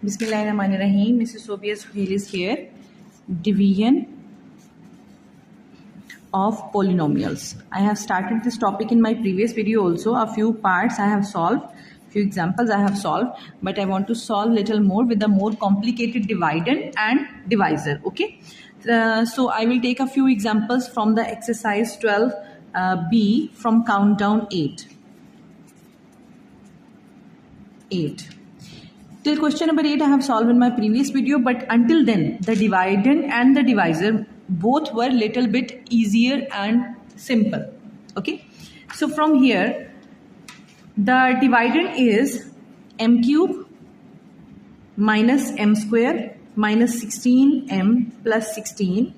Bismillahirrahmanirrahim. Mrs. Sobia Suhail is here. Division of polynomials. I have started this topic in my previous video also. A few parts I have solved, few examples I have solved, but I want to solve little more with a more complicated dividend and divisor. Okay. So I will take a few examples from the exercise 12B from countdown 8. Till question number 8 I have solved in my previous video, but until then the dividend and the divisor both were little bit easier and simple. Okay, so from here the dividend is m cube minus m square minus 16m plus 16,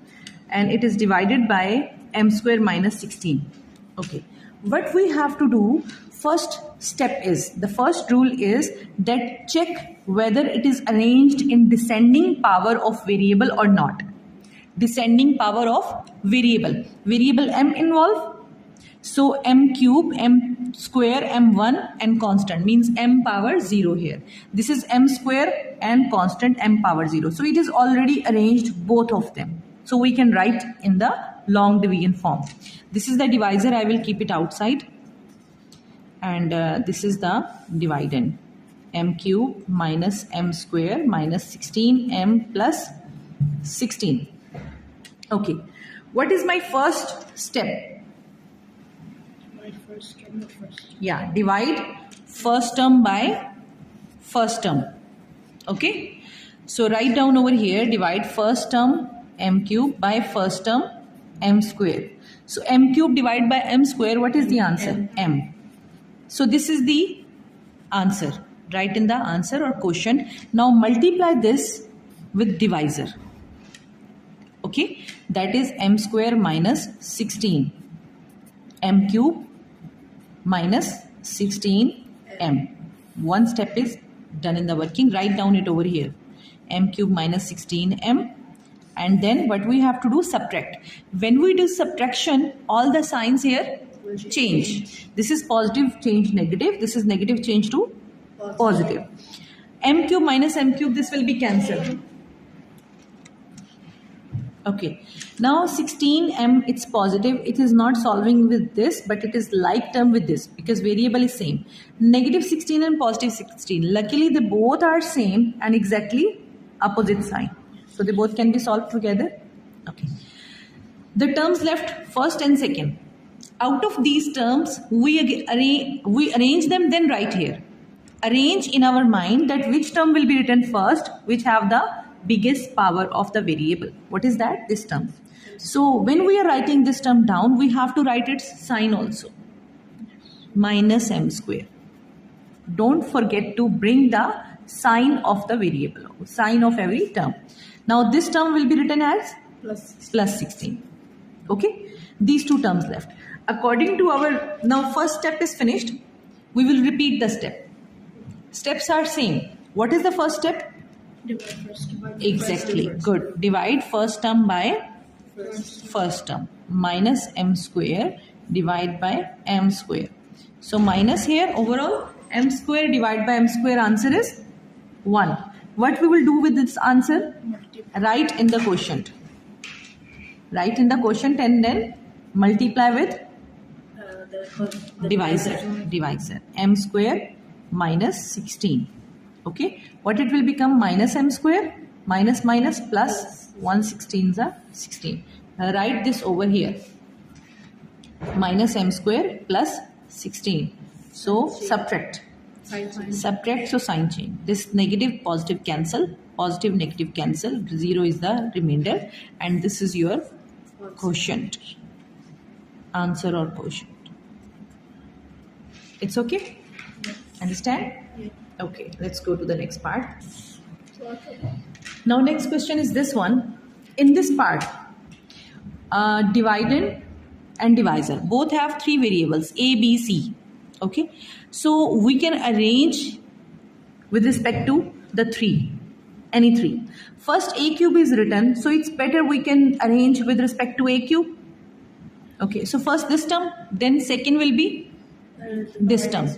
and it is divided by m square minus 16. Okay, what we have to do, first step is, the first rule is that check whether it is arranged in descending power of variable or not. Descending power of variable m involved, so m cube, m square, m1 and constant means m power 0 here. This is m square and constant m power 0, so it is already arranged both of them, so we can write in the long division form. This is the divisor, I will keep it outside, and this is the dividend, m cube minus m square minus 16m plus 16. Okay, what is my first step? Divide first term by first. Yeah, divide first term by first term. Okay, so write down over here, divide first term m cube by first term m square. So m cube divided by m square, what is the answer? M. So this is the answer. Write in the answer or quotient. Now multiply this with divisor. Okay, that is m square minus 16, m cube minus 16m. One step is done in the working. Write down it over here, m cube minus 16m, and then what we have to do, subtract. When we do subtraction, all the signs here change. This is positive change negative, this is negative change to positive. M cube minus m cube, this will be cancelled. Okay, now 16m, it's positive, it is not solving with this, but it is like term with this because variable is same. Negative 16 and positive 16, luckily they both are same and exactly opposite sign, so they both can be solved together. Okay, the terms left first and second. Out of these terms, we arrange them, then write here. Arrange in our mind that which term will be written first, which have the biggest power of the variable. What is that? This term. So when we are writing this term down, we have to write its sign also. Minus m square. Don't forget to bring the sign of the variable, sign of every term. Now this term will be written as plus 16. Okay, these two terms left. According to our, now first step is finished, we will repeat the step. Steps are same. What is the first step? Divide first by Exactly, first. good. Divide first term by first term. Minus m square divide by m square. So minus here, overall m square divided by m square, answer is 1. What we will do with this answer? Multiply. Write in the quotient. Write in the quotient and then multiply with The divisor. M square minus 16. Okay, what it will become? Minus m square minus minus plus 1/16 are 16. Write this over here, minus m square plus 16. So subtract, so sign change. This negative positive cancel, positive negative cancel, 0 is the remainder, and this is your quotient, answer or quotient. It's okay? Understand? Okay, let's go to the next part. Now next question is this one. In this part, dividend and divisor both have 3 variables, a, b, c. Okay, so we can arrange with respect to the 3, any 3. First a cube is written, so it's better we can arrange with respect to a cube. Okay, so first this term, then second will be this term,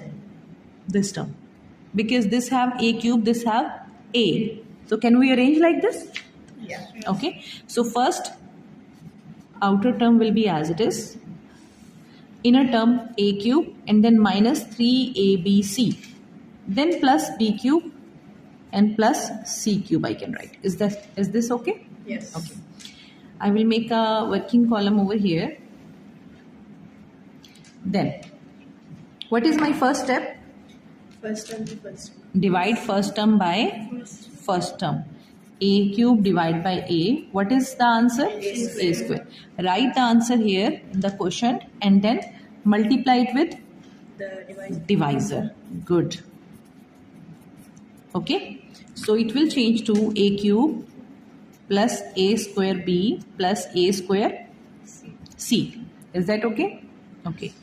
because this have a cube, this have A. So can we arrange like this? Yes. Okay. So first outer term will be as it is. Inner term a cube and then minus 3abc. Then plus b cube and plus c cube I can write. Is this okay? Yes. Okay. I will make a working column over here. Then what is my first step? First term to first. Divide first term by first term. A cube divided by A. What is the answer? A square. Write the answer here in the quotient and then multiply it with The divisor. divisor. Good. Okay. So it will change to A cube plus A square B plus A square C. Is that okay? Okay.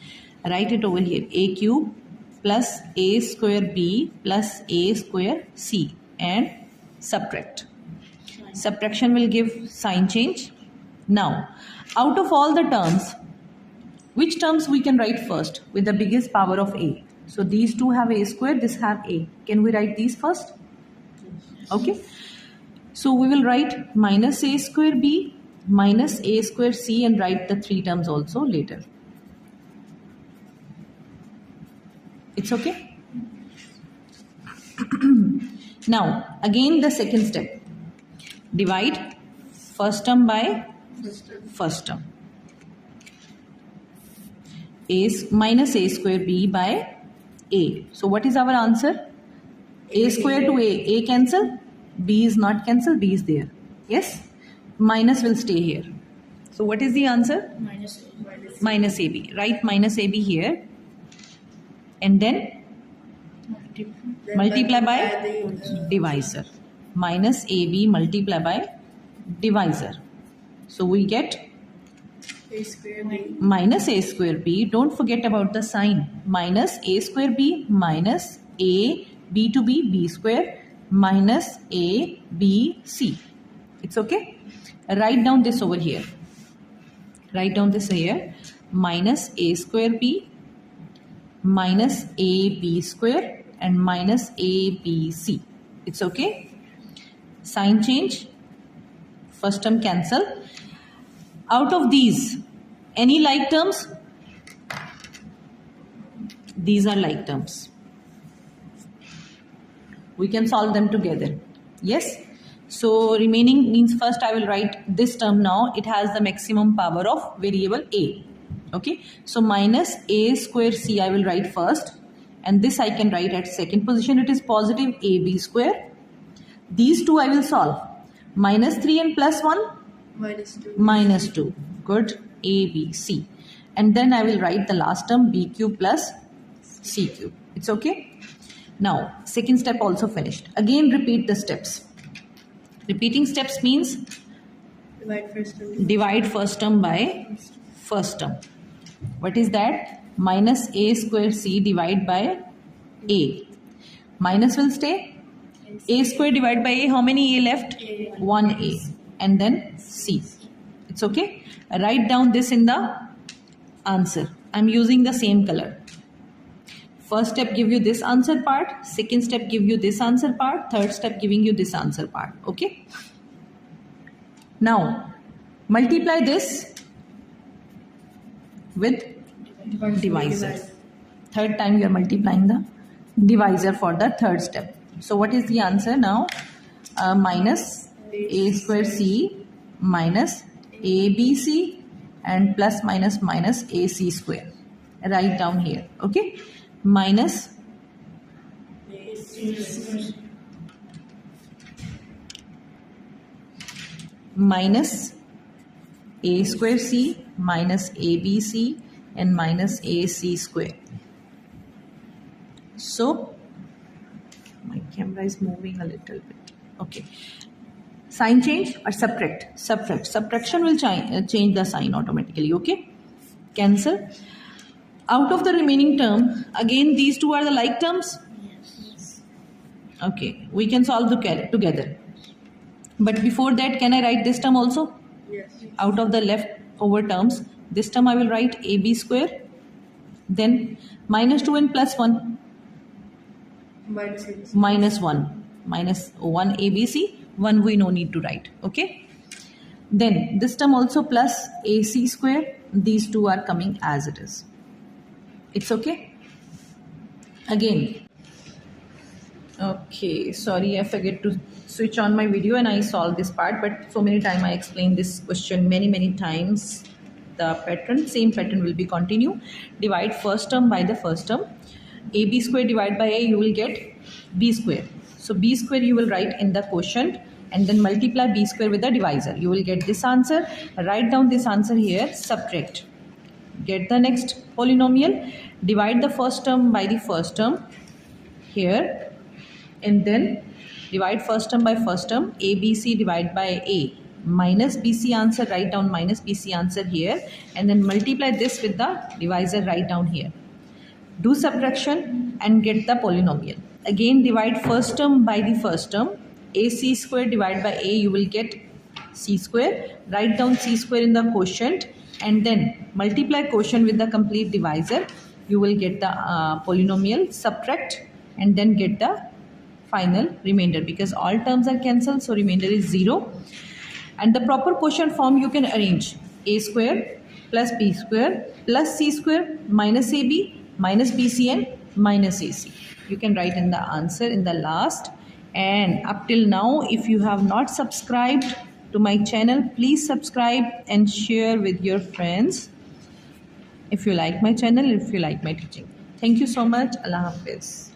Write it over here. A cube plus A square B plus A square C and subtract. Subtraction will give sign change. Now, out of all the terms, which terms we can write first with the biggest power of A? So these two have A square, this have A. Can we write these first? Okay. So we will write minus A square B minus A square C and write the three terms also later. It's okay? Now, again the second step. Divide first term by first term. Minus A square B by A. So what is our answer? A square to A cancel. B is not cancel. B is there. Yes? Minus will stay here. So what is the answer? Minus AB. Write minus AB here. And then multiply by the divisor. Minus AB multiply by divisor. So we get A square B. minus A square B. Don't forget about the sign. Minus A square B minus A B to B, B square minus A B C. It's okay? Write down this over here. Write down this here. Minus A square B minus A B square and minus A B C. It's okay? Sign change. First term cancel. Out of these, any like terms? These are like terms. We can solve them together. Yes? So remaining means first I will write this term now. It has the maximum power of variable A. Okay? So minus A square C I will write first. And this I can write at second position. It is positive AB square. These two I will solve. Minus 3 and plus 1? Minus 2. Minus 2. Good. A, B, C. And then I will write the last term B cube plus C cube. It's okay? Now, second step also finished. Again, repeat the steps. Repeating steps means Divide first term. divide first term by first term. What is that? Minus A square C divided by A. Minus will stay. A square divided by A. How many A left? 1A. And then C. It's okay? Write down this in the answer. I'm using the same color. First step give you this answer part. Second step give you this answer part. Third step giving you this answer part. Okay? Now, multiply this with divisor. Third time you are multiplying the divisor for the third step. So what is the answer now? Minus A square C minus ABC and plus minus minus AC square. Write down here. Okay? Minus minus A square C minus ABC and minus AC square. So my camera is moving a little bit. Okay. Sign change or subtract? Subtract. Subtraction will change the sign automatically. Okay. Cancel. Out of the remaining term, again these two are the like terms. Okay. We can solve together. But before that, can I write this term also? Yes. Out of the leftover terms, this term I will write AB square. Then minus 2 and plus 1. Minus 8. Minus 1. minus 1 ABC, 1 we no need to write. Okay. Then this term also plus AC square. These two are coming as it is. It's okay. Again. Okay, sorry, I forget to switch on my video and I solve this part, but so many times I explain this question many times. The pattern, same pattern will be continue. Divide first term by the first term. AB square divided by A, you will get B square. So B square you will write in the quotient and then multiply B square with the divisor. You will get this answer. Write down this answer here, subtract. Get the next polynomial. Divide the first term by the first term here. And then divide first term by first term. ABC divided by A minus BC answer, write down minus BC answer here, and then multiply this with the divisor, write down here. Do subtraction and get the polynomial. Again divide first term by the first term. AC square divided by A, you will get C square. Write down C square in the quotient and then multiply quotient with the complete divisor. You will get the polynomial. Subtract and then get the final remainder, because all terms are cancelled, so remainder is 0. And the proper quotient form you can arrange A square plus B square plus C square minus AB minus BC and minus AC. You can write in the answer in the last. And up till now, if you have not subscribed to my channel, please subscribe and share with your friends if you like my channel, if you like my teaching. Thank you so much. Allah Hafiz.